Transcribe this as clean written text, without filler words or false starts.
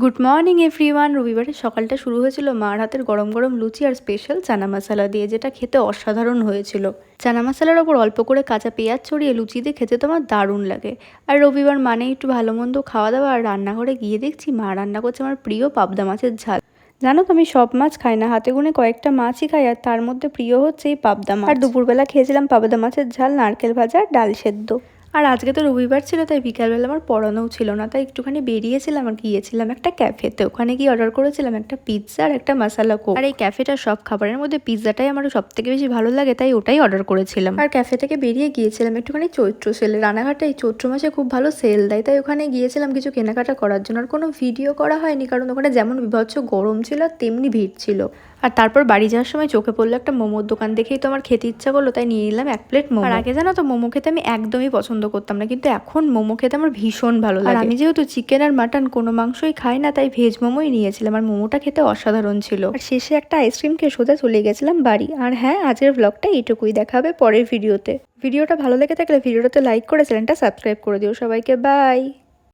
Good morning everyone. রবিবারের সকালটা শুরু হয়েছিল মার হাতের গরম গরম লুচি আর স্পেশাল চানা মশলা দিয়ে, যেটা খেতে অসাধারণ হয়েছিল। চানা মশলার ওপর অল্প করে কাঁচা পেঁয়াজ ছড়িয়ে লুচি দিয়ে খেতে তো আমার দারুণ লাগে। আর রবিবার মানেই একটু ভালো মন্দ খাওয়া দাওয়া। আর রান্নাঘরে গিয়ে দেখছি মা রান্না করছে আমার প্রিয় পাবদা মাছের ঝাল। জানো তো আমি সব মাছ খাই না, হাতে গুনে কয়েকটা মাছই খাই, আর তার মধ্যে প্রিয় হচ্ছে এই পাবদা মাছ। আর দুপুরবেলা খেয়েছিলাম পাবদা মাছের ঝাল, নারকেল ভাজা আর ডাল সেদ্ধ। আর আজকে তো রবিবার ছিল, তাই বিকালবেলা আমার পড়ানোও ছিল না, তাই একটুখানি বেরিয়েছিলাম আর গিয়েছিলাম একটা ক্যাফেতে। ওখানে গিয়ে অর্ডার করেছিলাম একটা পিৎজা আর একটা মশালা কোক। আর এই ক্যাফেটার সব খাবারের মধ্যে পিৎজাটাই আমার সব থেকে বেশি ভালো লাগে, তাই ওটাই অর্ডার করেছিলাম। আর ক্যাফে থেকে বেরিয়ে গিয়েছিলাম একটুখানি চৈত্র সেলে। রানাঘাটে এই চৈত্র মাসে খুব ভালো সেল দেয়, তাই ওখানে গিয়েছিলাম কিছু কেনাকাটা করার জন্য। আর কোনো ভিডিও করা হয়নি, কারণ ওখানে যেমন বিভৎস গরম ছিল তেমনি ভিড় ছিল। আর তারপর বাড়ি যাওয়ার সময় চোখে পড়লো একটা মোমোর দোকান, দেখেই তো আমার খেতে ইচ্ছা করলো, তাই নিয়ে নিলাম 1 প্লেট মোমো। আর আগে জানো তো মোমো খেতে আমি একদমই পছন্দ করতাম না, কিন্তু এখন মোমো খেতে আমার ভীষণ ভালো লাগে। আর আমি যেহেতু চিকেন আর মাটন কোনো মাংসই খাই না, তাই ভেজ মোমোই নিয়েছিলাম। আর মোমোটা খেতে অসাধারণ ছিল। আর শেষে একটা আইসক্রিম খেয়ে সোজা চলে গেছিলাম বাড়ি। আর হ্যাঁ, আজকের ব্লগটা এইটুকুই, দেখা হবে পরের ভিডিওতে। ভিডিওটা ভালো লেগে থাকলে ভিডিওটাতে লাইক করে চ্যানেলটা সাবস্ক্রাইব করে দিও। সবাইকে বাই।